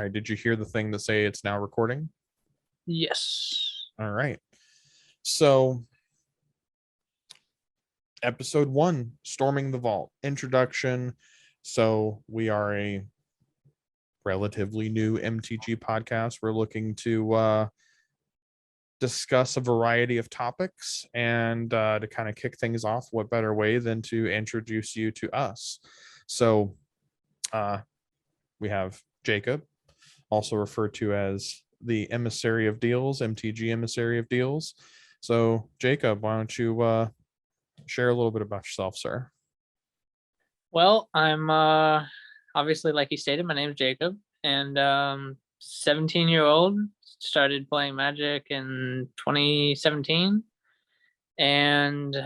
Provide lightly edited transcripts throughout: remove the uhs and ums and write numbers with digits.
All right. Did you hear the thing that say it's now recording? Yes. All right. So, episode 1, Storming the Vault, introduction. So, we are a relatively new MTG podcast. We're looking to discuss a variety of topics, and to kind of kick things off, what better way than to introduce you to us? So, we have Jacob, also referred to as the Emissary of Deals, MTG Emissary of Deals. So, Jacob, why don't you share a little bit about yourself, sir? Well, I'm obviously, like you stated, my name is Jacob, and 17-year-old. Started playing Magic in 2017, and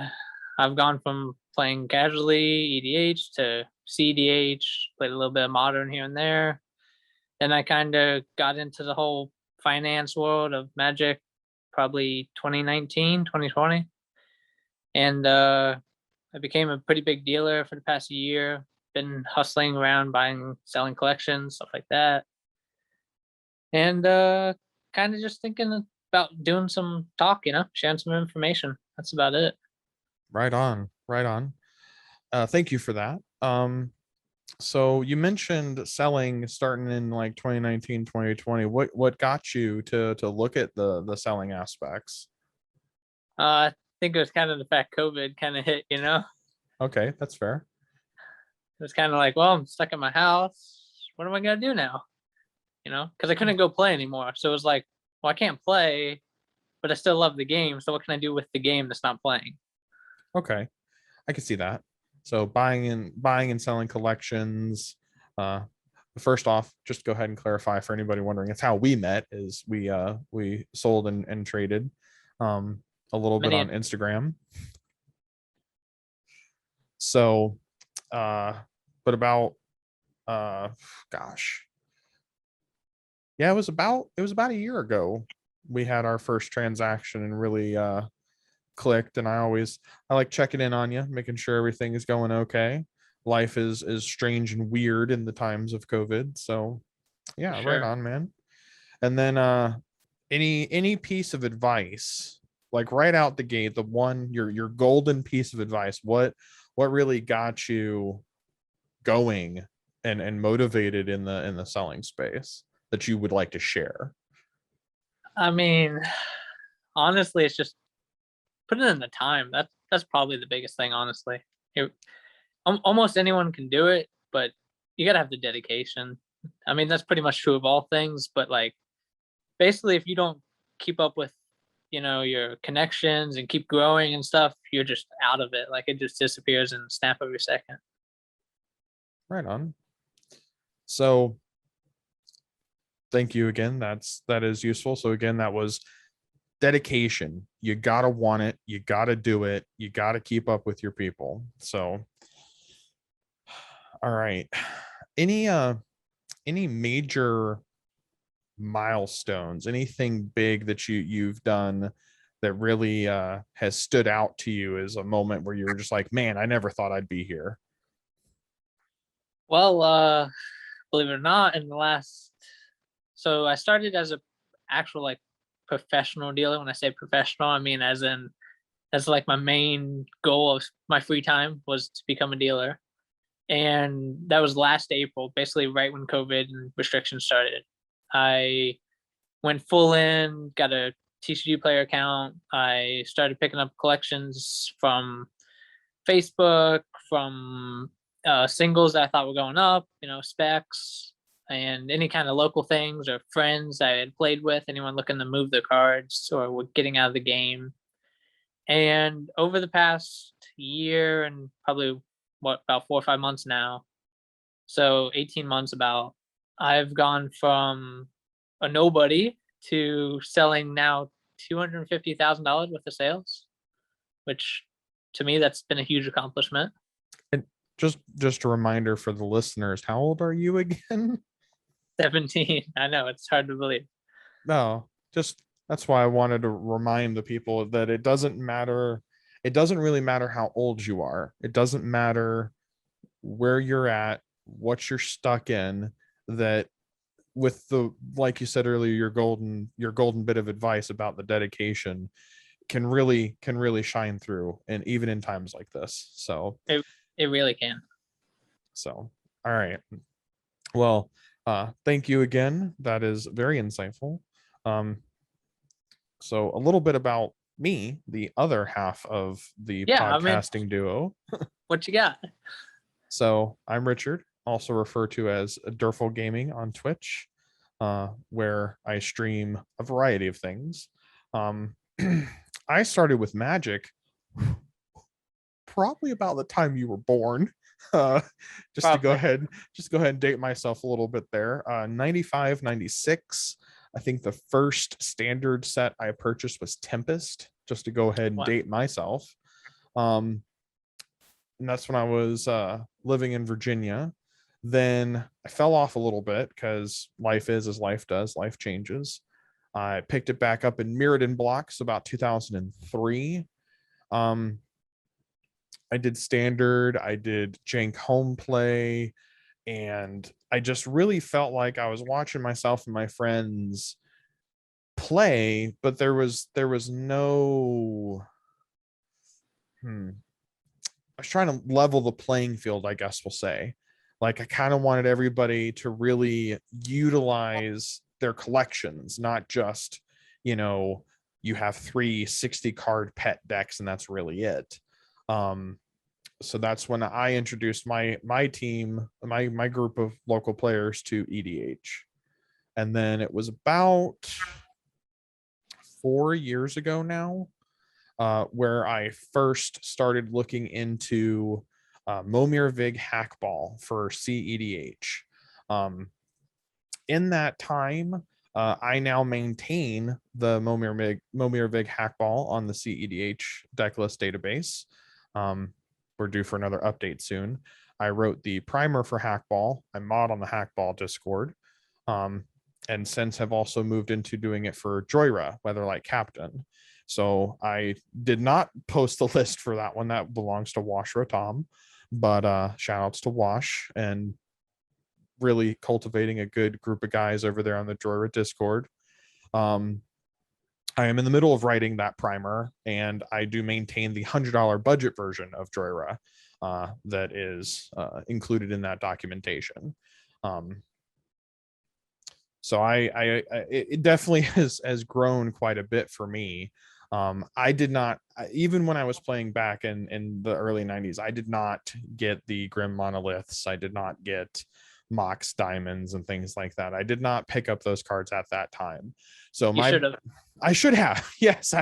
I've gone from playing casually EDH to cEDH, played a little bit of Modern here and there. Then I kind of got into the whole finance world of Magic probably 2019, 2020. And I became a pretty big dealer for the past year. Been hustling around, buying, selling collections, stuff like that. And kind of just thinking about doing some talk, sharing some information. That's about it. Right on, right on. Thank you for that. So you mentioned selling starting in like 2019, 2020. What got you to look at the selling aspects? I think it was kind of the fact COVID kind of hit, It Okay, that's fair. was kind of like, well, I'm stuck in my house. What am I going to do now? Because I couldn't go play anymore. So it was like, well, I can't play, but I still love the game. So what can I do with the game that's not playing? Okay, I can see that. So buying and selling collections. Uh, First off, just go ahead and clarify for anybody wondering, it's how we met. Is we sold and traded a little bit Many on Instagram. So, but about gosh, yeah, it was about a year ago we had our first transaction and really clicked. And I like checking in on you, making sure everything is going okay. Life is strange and weird in the times of COVID. So for yeah, right sure. on, man. And then any piece of advice, like right out the gate, the one your golden piece of advice, what really got you going and motivated in the selling space that you would like to share? I mean, honestly, it's just put it in the time. That's probably the biggest thing. Honestly, almost anyone can do it, but you gotta have the dedication. I mean, that's pretty much true of all things. But like, basically, if you don't keep up with, your connections and keep growing and stuff, you're just out of it. Like it just disappears in a snap of your second. Right on. So thank you again. That is useful. So again, that was dedication. You gotta want it, you gotta do it, you gotta keep up with your people. So all right. Any major milestones, anything big that you've done that really has stood out to you as a moment where you were just like, man, I never thought I'd be here? Well, believe it or not, in the last, so I started as a actual like professional dealer. When I say professional, I mean as like my main goal of my free time was to become a dealer. And that was last April, basically right when COVID and restrictions started. I went full in, got a TCG player account. I started picking up collections from Facebook, from singles that I thought were going up, specs, and any kind of local things or friends I had played with, anyone looking to move their cards or were getting out of the game. And over the past year and probably about 4 or 5 months now, so 18 months about, I've gone from a nobody to selling now $250,000 worth of sales, which to me that's been a huge accomplishment. And just a reminder for the listeners, how old are you again? 17. I know it's hard to believe. No, just that's why I wanted to remind the people that it doesn't matter. It doesn't really matter how old you are. It doesn't matter where you're at, what you're stuck in, that with the, like you said earlier, your golden bit of advice about the dedication can really shine through, and even in times like this. It really can. So all right, well, thank you again, that is very insightful. um so a little bit about me, the other half of the Yeah, I mean, podcasting duo. what you got? So I'm Richard, also referred to as Durful Gaming on Twitch, where I stream a variety of things. Um, I started with Magic probably about the time you were born. Uh, just to go Probably. ahead, just go ahead and date myself a little bit there. 95, 96. I think the first standard set I purchased was Tempest, just to go ahead and What? date myself. Um, and that's when I was living in Virginia. Then I fell off a little bit because life is as life does, life changes. I picked it back up in Mirrodin blocks about 2003. Um, I did standard, I did jank home play, and I just really felt like I was watching myself and my friends play, but there was no I was trying to level the playing field, I guess we'll say. Like I kind of wanted everybody to really utilize their collections, not just, you know, you have 360 card pet decks and that's really it. Um, so that's when I introduced my team, my group of local players to EDH. And then it was about 4 years ago now, where I first started looking into Momir Vig Hackball for cEDH. Um, in that time, I now maintain the Momir Vig Hackball on the cEDH decklist database. We're due for another update soon. I wrote the primer for Hackball. I mod on the Hackball Discord. Um, and since have also moved into doing it for Joyra, Weatherlight Captain. So I did not post the list for that one. That belongs to Washra Tom. But shout outs to Wash and really cultivating a good group of guys over there on the Joyra Discord. Um, I am in the middle of writing that primer, and I do maintain the $100 budget version of Joyra that is included in that documentation. So it definitely has grown quite a bit for me. I did not, even when I was playing back in the early 90s, I did not get the Grim Monoliths. I did not get Mox Diamonds and things like that. I did not pick up those cards at that time. So You should have. I should have. Yes,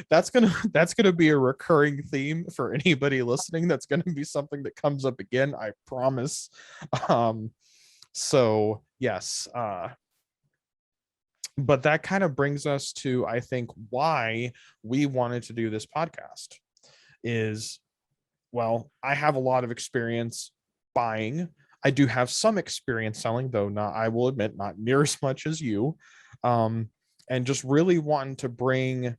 that's gonna be a recurring theme for anybody listening. That's gonna be something that comes up again. I promise. Um, so yes, but that kind of brings us to, I think, why we wanted to do this podcast is, well, I have a lot of experience buying. I do have some experience selling, though not, I will admit, not near as much as you. um, and just really wanting to bring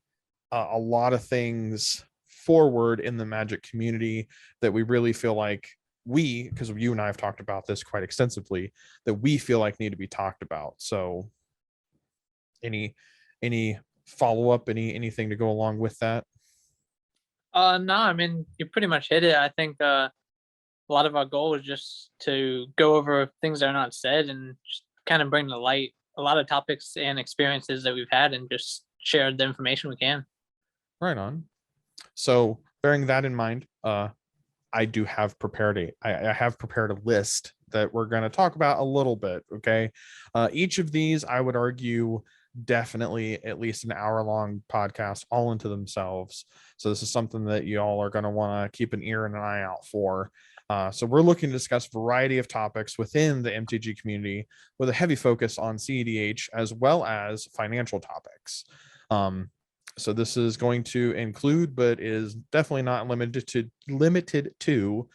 a lot of things forward in the Magic community that we really feel like because you and I have talked about this quite extensively, that we feel like need to be talked about. So any any follow up, anything to go along with that? No, I mean, you pretty much hit it. I think a lot of our goal is just to go over things that are not said and just kind of bring to light a lot of topics and experiences that we've had and just share the information we can. Right on. So bearing that in mind, I do have prepared I have prepared a list that we're going to talk about a little bit. Okay. Each of these, I would argue, definitely at least an hour long podcast all into themselves. So this is something that you all are going to want to keep an ear and an eye out for. So we're looking to discuss a variety of topics within the MTG community with a heavy focus on cEDH as well as financial topics. So this is going to include, but is definitely not limited to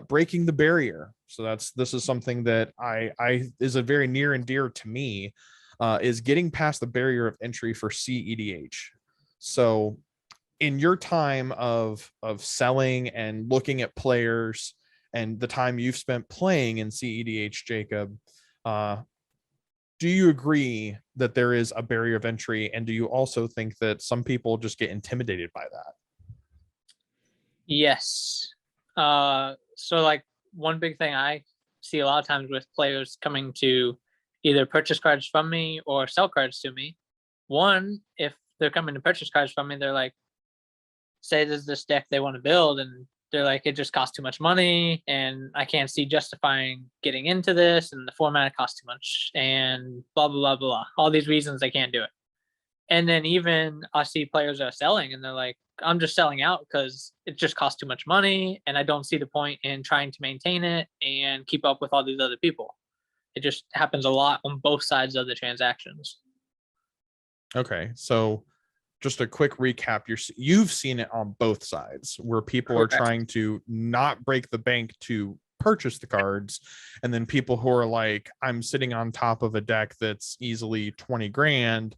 breaking the barrier. So this is something that I is a very near and dear to me, is getting past the barrier of entry for cEDH. So in your time of selling and looking at players and the time you've spent playing in cEDH, Jacob, uh, do you agree that there is a barrier of entry, and do you also think that some people just get intimidated by that? Yes. So like one big thing I see a lot of times with players coming to either purchase cards from me or sell cards to me. One, if they're coming to purchase cards from me, they're like, say there's this deck they want to build, and they're like, it just costs too much money, and I can't see justifying getting into this, and the format costs too much, and blah blah blah blah. All these reasons they can't do it. And then even I see players that are selling, and they're like, I'm just selling out because it just costs too much money, and I don't see the point in trying to maintain it and keep up with all these other people. It just happens a lot on both sides of the transactions. Okay, so just a quick recap, you've seen it on both sides where people are Correct. trying to not break the bank to purchase the cards, and then people who are like, I'm sitting on top of a deck that's easily 20 grand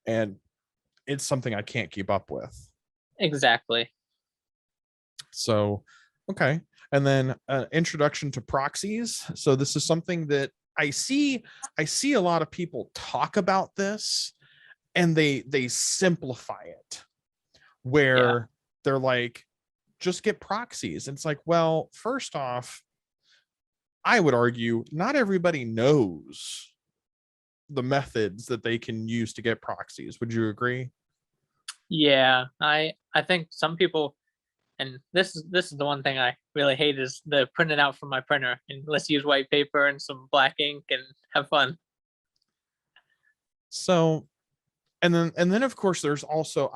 and it's something I can't keep up with. Exactly. So okay, and then introduction to proxies. So this is something that I see a lot of people talk about this, and they simplify it where they're like, just get proxies. And it's like, well, first off, I would argue not everybody knows the methods that they can use to get proxies. Would you agree? Yeah, I think some people, and this is the one thing I really hate is the print it out from my printer and let's use white paper and some black ink and have fun. So, and then of course there's also,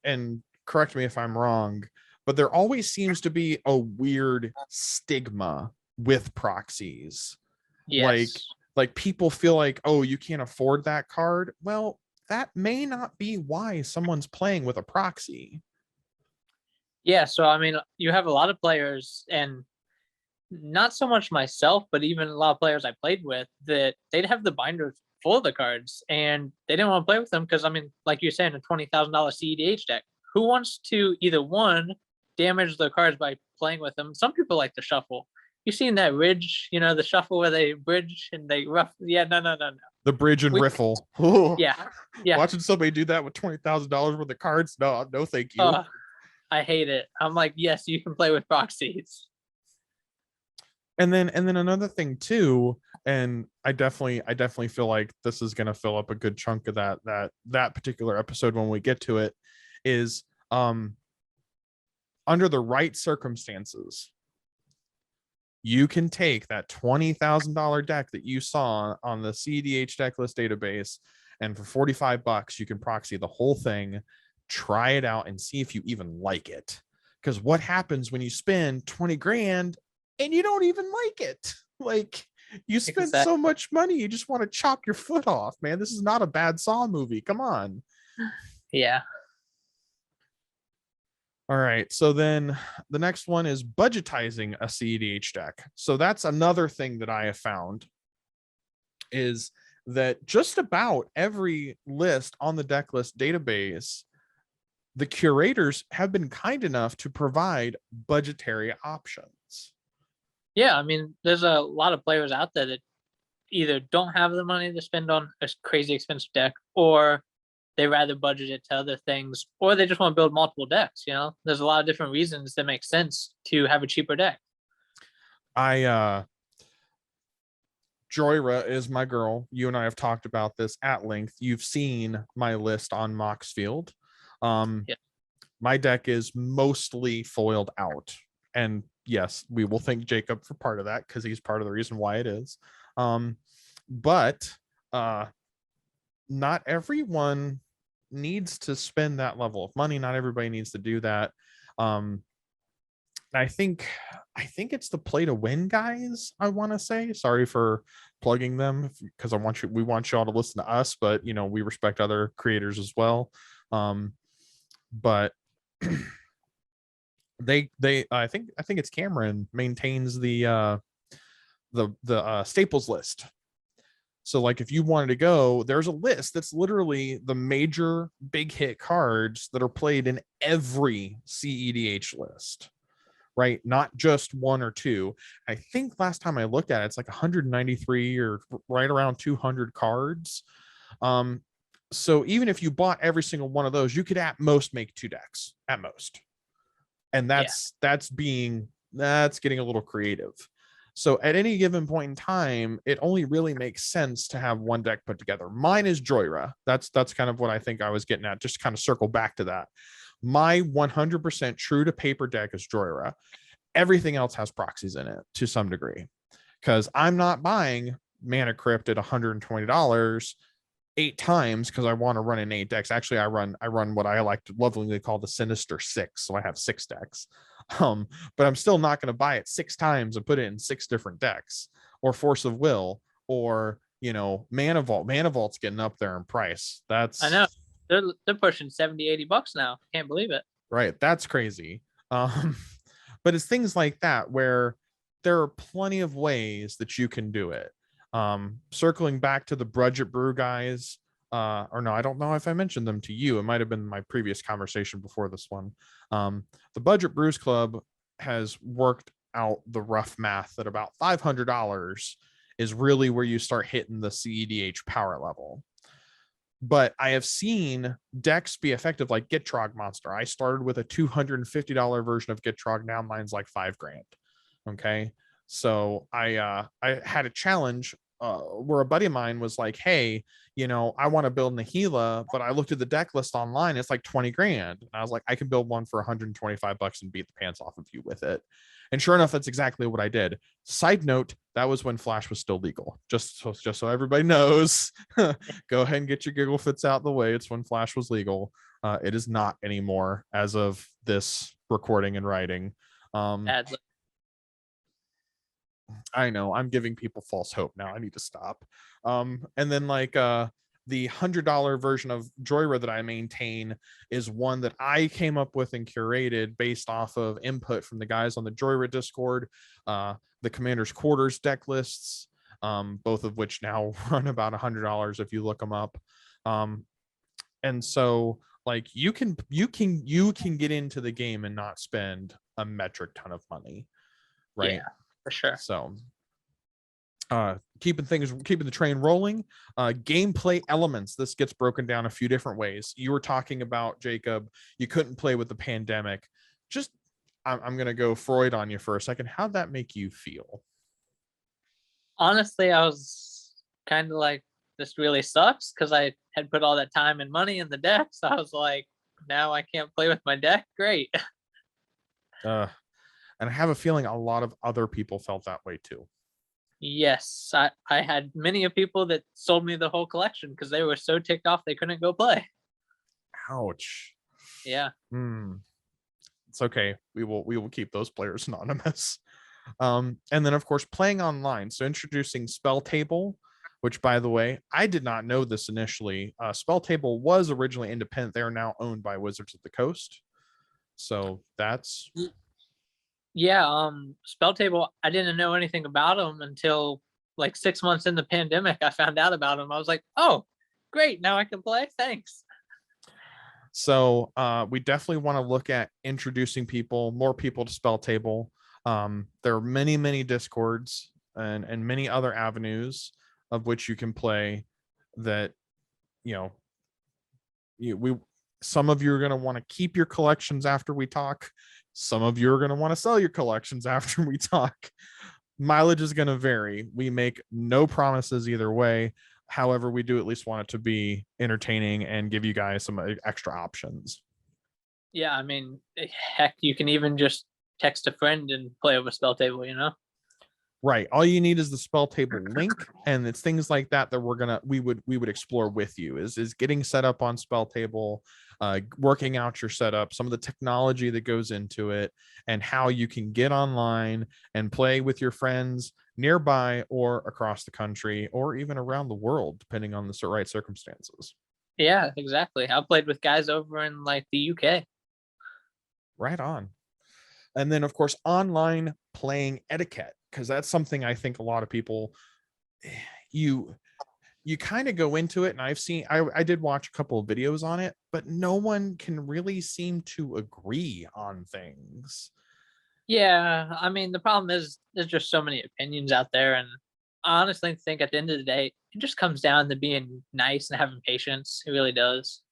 and correct me if I'm wrong, but there always seems to be a weird stigma with proxies. Like Yes. like people feel like, oh, you can't afford that card. Well, that may not be why someone's playing with a proxy. Yeah, so I mean, you have a lot of players, and not so much myself, but even a lot of players I played with that they'd have the binders full of the cards, and they didn't want to play with them because I mean, like you're saying, a $20,000 cEDH deck. Who wants to either one damage the cards by playing with them? Some people like to shuffle. You seen that ridge? You know, the shuffle where they bridge and they rough. Yeah, no, no, no, no. The bridge and We, riffle. Ooh, yeah, yeah. watching somebody do that with $20,000 worth of cards. No, no, thank you. I hate it. I'm like, yes, you can play with proxies. And then another thing too, and I definitely feel like this is going to fill up a good chunk of that particular episode when we get to it, is under the right circumstances, you can take that $20,000 deck that you saw on the cEDH deck list database, and for $45 you can proxy the whole thing, try it out and see if you even like it. Because what happens when you spend 20 grand and you don't even like it? Like, you spend Exactly. so much money, you just want to chop your foot off, man. This is not a bad Saw movie. Come on. Yeah. All right. So then the next one is budgetizing a cEDH deck. So that's another thing that I have found, is that just about every list on the deck list database, the curators have been kind enough to provide budgetary options. Yeah, I mean, there's a lot of players out there that either don't have the money to spend on a crazy expensive deck, or they rather budget it to other things, or they just want to build multiple decks. You know, there's a lot of different reasons that make sense to have a cheaper deck. Joyra is my girl. You and I have talked about this at length. You've seen my list on Moxfield. Yeah. My deck is mostly foiled out. And yes, we will thank Jacob for part of that because he's part of the reason why it is. But not everyone needs to spend that level of money. Not everybody needs to do that. I think it's the play to win guys. I want to say, sorry for plugging them because we want y'all to listen to us, but we respect other creators as well. But they I think it's Cameron maintains the staples list. So like if you wanted to go, there's a list that's literally the major big hit cards that are played in every cEDH list. right? Not just one or two. I think last time I looked at it, it's like 193 or right around 200 cards. So even if you bought every single one of those, you could at most make 2 decks at most. And Yeah. that's getting a little creative. So at any given point in time, it only really makes sense to have one deck put together. Mine is Joyra. That's kind of what I think I was getting at. Just kind of circle back to that. My 100% true to paper deck is Joyra. Everything else has proxies in it to some degree, because I'm not buying Mana Crypt at $120 8 times because I want to run in 8 decks. Actually, I run what I like to lovingly call the Sinister 6, so I have 6 decks. But I'm still not going to buy it 6 times and put it in 6 different decks, or Force of Will, or Mana Vault. Mana Vault's getting up there in price. I know. They're pushing 70, $80 now. Can't believe it. Right. That's crazy. But it's things like that where there are plenty of ways that you can do it. Circling back to the Budget Brew guys, or no, I don't know if I mentioned them to you. It might have been my previous conversation before this one. The Budget Brews Club has worked out the rough math that about $500 is really where you start hitting the cEDH power level. But I have seen decks be effective like Gitrog Monster. I started with a $250 version of Gitrog. Now mine's like $5,000. Okay. So I had a challenge where a buddy of mine was like, hey, I want to build Nihila, but I looked at the deck list online. It's like 20 grand. And I was like, I can build one for $125 and beat the pants off of you with it. And sure enough, that's exactly what I did. Side note, that was when Flash was still legal. Just so everybody knows, go ahead and get your giggle fits out the way. It's when Flash was legal. It is not anymore as of this recording and writing. I know I'm giving people false hope now. I need to stop. And then like the $100 version of Joyra that I maintain is one that I came up with and curated based off of input from the guys on the Joyra Discord, the Commander's Quarters deck lists, both of which now run about $100 if you look them up. And so like you can get into the game and not spend a metric ton of money, right? Yeah, for sure. So keeping the train rolling. Gameplay elements, this gets broken down a few different ways. You were talking about, Jacob, you couldn't play with the pandemic. Just I'm gonna go Freud on you for a second. How'd that make you feel? Honestly, I was kind of like, this really sucks, because I had put all that time and money in the deck. So I was like, now I can't play with my deck. Great. And I have a feeling a lot of other people felt that way too. Yes, I had many of people that sold me the whole collection because they were so ticked off they couldn't go play. Ouch. Yeah. It's okay. We will keep those players anonymous. And then of course playing online. So introducing Spell Table, which by the way, I did not know this initially. Spell Table was originally independent. They are now owned by Wizards of the Coast. So that's Spell Table, I didn't know anything about them until like 6 months in the pandemic. I found out about them. I was like, oh, great, now I can play. Thanks. So we definitely want to look at introducing more people to Spell Table. There are many Discords and many other avenues of which you can play that, some of you are going to want to keep your collections after we talk. Some of you are going to want to sell your collections after we talk. Mileage is going to vary. We make no promises either way. However, we do at least want it to be entertaining and give you guys some extra options. Yeah, I mean, heck, you can even just text a friend and play over Spell Table, Right. All you need is the Spell Table link, and it's things like that we would explore with you is getting set up on Spell Table, working out your setup, some of the technology that goes into it, and how you can get online and play with your friends nearby or across the country or even around the world, depending on the right circumstances. Yeah, exactly. I played with guys over in like the UK. Right on. And then of course, online playing etiquette, because that's something I think a lot of people, you kind of go into it, and I did watch a couple of videos on it, but no one can really seem to agree on things. Yeah, I mean, the problem is there's just so many opinions out there, and I honestly think at the end of the day, it just comes down to being nice and having patience. It really does.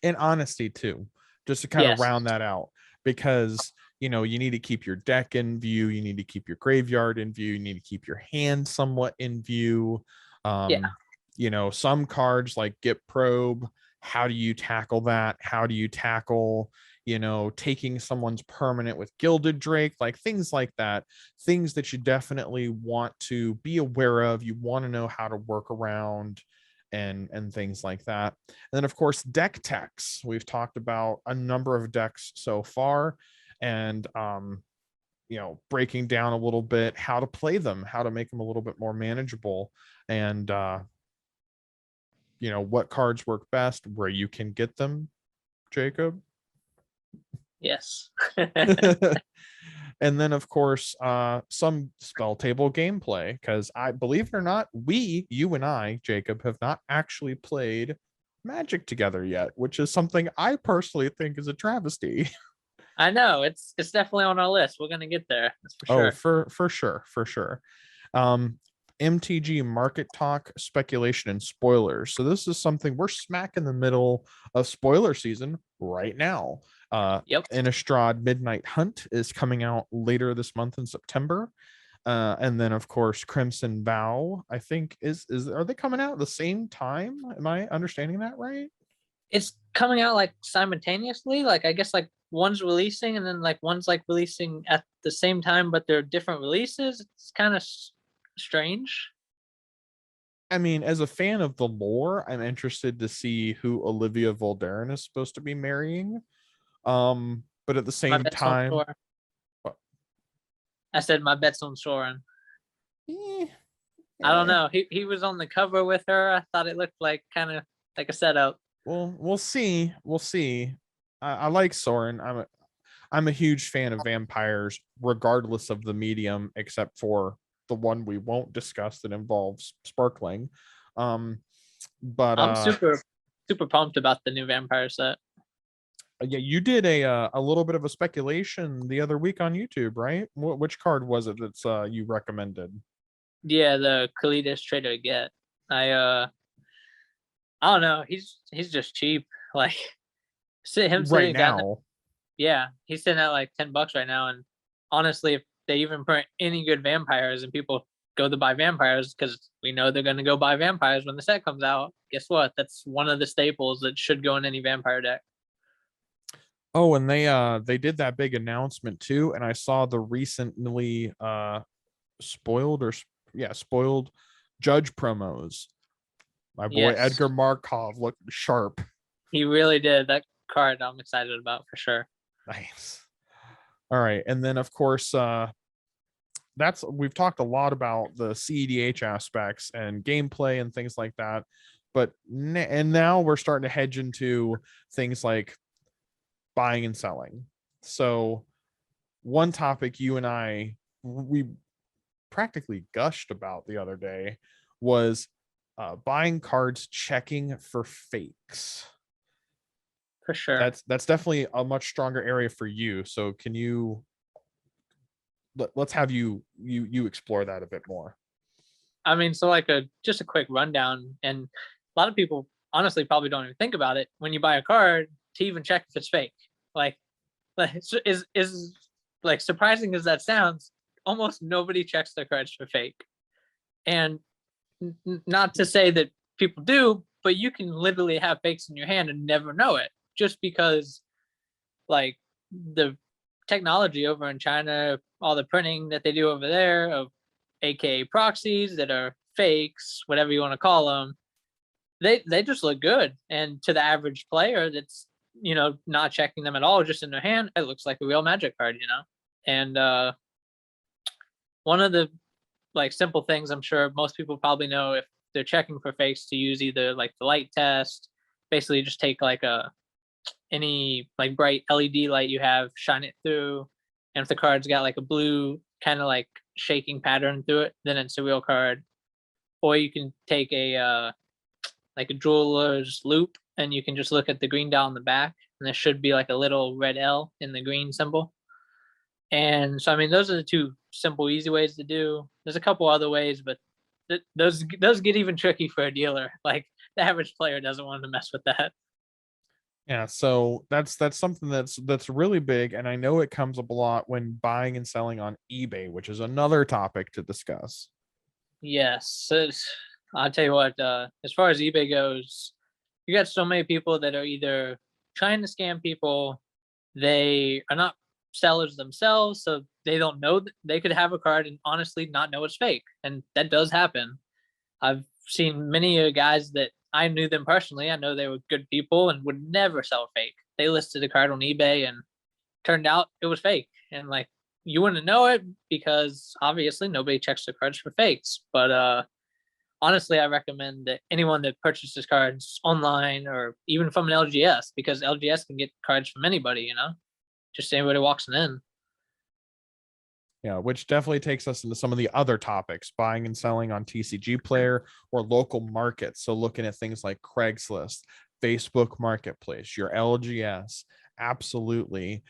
And honesty too, just to kind of Yes. round that out, because you need to keep your deck in view, you need to keep your graveyard in view, you need to keep your hand somewhat in view. Yeah. Some cards like Get Probe, how do you tackle that? How do you tackle taking someone's permanent with Gilded Drake, like things like that, things that you definitely want to be aware of, you want to know how to work around, and things like that. And then of course deck techs, we've talked about a number of decks so far, and breaking down a little bit how to play them, how to make them a little bit more manageable, and what cards work best, where you can get them, Jacob. Yes. And then of course some spell table gameplay, because I believe it or not, you and I, Jacob, have not actually played Magic together yet, which is something I personally think is a travesty. I know it's definitely on our list. We're gonna get there. That's for Oh, sure. for sure. um MTG market talk, speculation, and spoilers. So this is something, we're smack in the middle of spoiler season right now. Yep. Innistrad Midnight Hunt is coming out later this month in September. And then of course Crimson Vow, I think is are they coming out at the same time? Am I understanding that right? It's coming out like simultaneously. Like I guess like one's releasing and then like one's like releasing at the same time, but they're different releases. It's kind of strange. I mean, as a fan of the lore, I'm interested to see who Olivia Voldaren is supposed to be marrying. But at the My same bet's on time, Soren. I said my bet's on Soren. eh, I don't eh, know. He was on the cover with her. I thought it looked like kind of like a setup. well, we'll see. We'll see. I like Soren. I'm a huge fan of vampires, regardless of the medium, except for the one we won't discuss that involves sparkling. Um, but I'm super pumped about the new vampire set. yeah, you did a little bit of a speculation the other week on YouTube, right? Which card was it that's you recommended? Yeah, the cEDH Trader get. I don't know. He's just cheap. Like him Right sitting down. now. Yeah, he's sitting at like $10 right now. And honestly, if they even print any good vampires and people go to buy vampires because we know they're gonna go buy vampires when the set comes out, guess what? That's one of the staples that should go in any vampire deck. Oh, and they did that big announcement too, and I saw the recently spoiled or yeah, spoiled judge promos. My boy Yes, Edgar Markov looked sharp. he really did. That card I'm excited about for sure. Nice. All right, and then of course we've talked a lot about the cEDH aspects and gameplay and things like that, but and now we're starting to hedge into things like buying and selling. So one topic you and we practically gushed about the other day was buying cards, checking for fakes. For sure. That's definitely a much stronger area for you. So can you let's have you explore that a bit more. I mean, so like just a quick rundown, and a lot of people honestly probably don't even think about it when you buy a card to even check if it's fake. Like, is like surprising as that sounds, almost nobody checks their cards for fake. And not to say that people do, but you can literally have fakes in your hand and never know it just because like the technology over in China, all the printing that they do over there of aka proxies that are fakes, whatever you want to call them, they just look good. And to the average player that's not checking them at all, just in their hand, it looks like a real magic card. And one of the like simple things I'm sure most people probably know if they're checking for fakes to use either like the light test, basically just take like any like bright LED light you have, shine it through, and if the card's got like a blue kind of like shaking pattern through it, then it's a real card. Or you can take a like a jeweler's loop, and you can just look at the green dial in the back, and there should be like a little red L in the green symbol. And so, I mean, those are the two simple, easy ways to do. There's a couple other ways, but those get even tricky for a dealer. Like the average player doesn't want to mess with that. Yeah, so that's something that's really big, and I know it comes up a lot when buying and selling on eBay, which is another topic to discuss. Yes, I'll tell you what. As far as eBay goes, you got so many people that are either trying to scam people, they are not sellers themselves, so they don't know they could have a card and honestly not know it's fake, and that does happen. I've seen many guys that I knew them personally. I know they were good people and would never sell fake. They listed a card on eBay and turned out it was fake. And like you wouldn't know it because obviously nobody checks the cards for fakes. But honestly, I recommend that anyone that purchases cards online or even from an LGS, because LGS can get cards from anybody, just anybody walks in. Yeah, which definitely takes us into some of the other topics, buying and selling on TCG Player or local markets. So looking at things like Craigslist, Facebook Marketplace, your LGS, absolutely.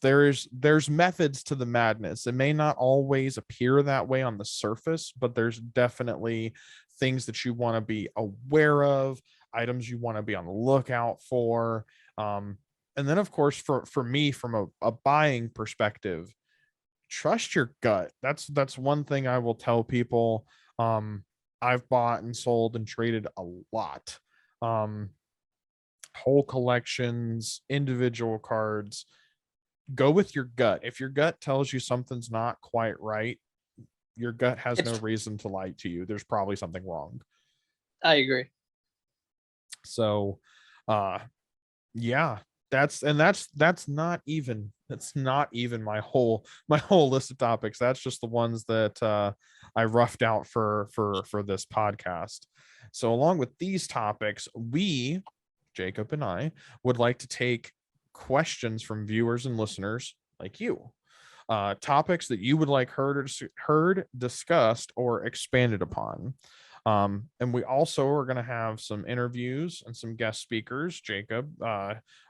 There's methods to the madness. It may not always appear that way on the surface, but there's definitely things that you want to be aware of, items you want to be on the lookout for. And then of course, for me, from a buying perspective, trust your gut. That's one thing I will tell people. I've bought and sold and traded a lot. Um, Whole collections, individual cards. Go with your gut. If your gut tells you something's not quite right, your gut has no It's reason to lie to you. There's probably something wrong. I agree. So, uh, yeah, that's not even my whole list of topics. That's just the ones that I roughed out for this podcast. So along with these topics, Jacob and I, would like to take questions from viewers and listeners like you, topics that you would like heard, discussed, or expanded upon. And we also are going to have some interviews and some guest speakers. Jacob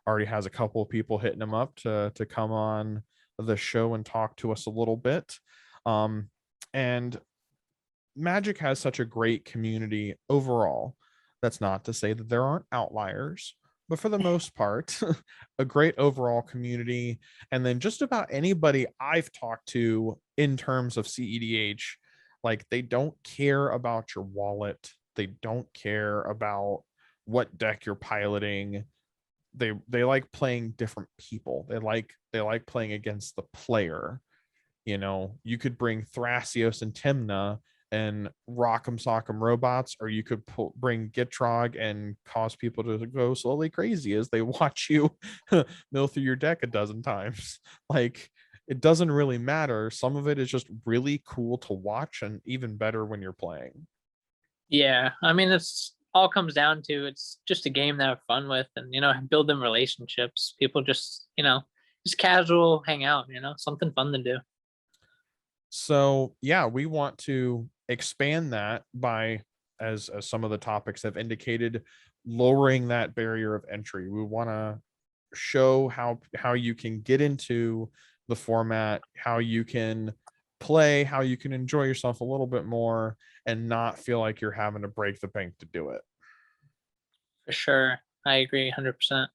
already has a couple of people hitting him up to come on the show and talk to us a little bit. And Magic has such a great community overall. That's not to say that there aren't outliers, but for the most part, a great overall community. And then just about anybody I've talked to in terms of cEDH, like they don't care about your wallet. They don't care about what deck you're piloting. They like playing different people. They like playing against the player. You could bring Thrasios and Timna and Rock'em Sock'em Robots, or you could bring Gitrog and cause people to go slowly crazy as they watch you mill through your deck a dozen times. Like, it doesn't really matter. Some of it is just really cool to watch and even better when you're playing. Yeah, I mean, it's all comes down to it's just a game to have fun with, and build them relationships. People just casual hang out. Something fun to do. So yeah, we want to expand that by, as some of the topics have indicated, lowering that barrier of entry. We want to show how you can get into the format, how you can play, how you can enjoy yourself a little bit more and not feel like you're having to break the bank to do it. For sure, I agree 100%.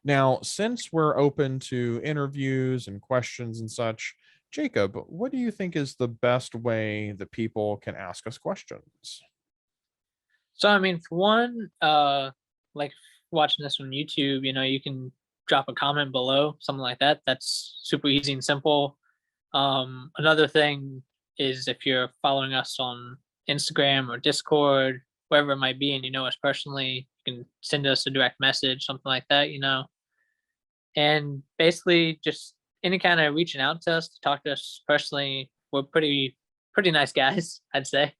Now, since we're open to interviews and questions and such, Jacob, what do you think is the best way that people can ask us questions? So I mean, for one, like watching this on YouTube, you can drop a comment below, something like that. That's super easy and simple. Another thing is if you're following us on Instagram or Discord, wherever it might be, and you know us personally, you can send us a direct message, something like that. And basically just any kind of reaching out to us to talk to us personally. We're pretty nice guys, I'd say.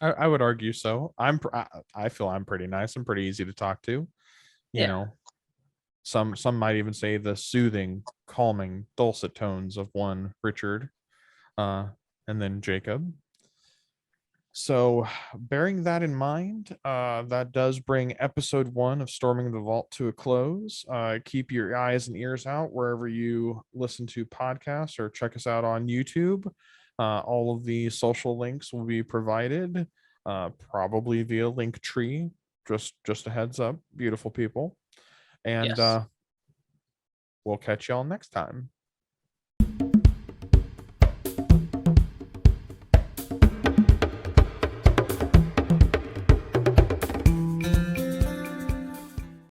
I would argue so. I feel I'm pretty nice. I'm pretty easy to talk to. You Yeah. know, some might even say the soothing, calming, dulcet tones of one Richard, uh, and then Jacob. So, bearing that in mind, that does bring episode 1 of Storming the Vault to a close. Keep your eyes and ears out wherever you listen to podcasts or check us out on YouTube. All of the social links will be provided, probably via Linktree. Just a heads up, beautiful people. And Yes. we'll catch y'all next time.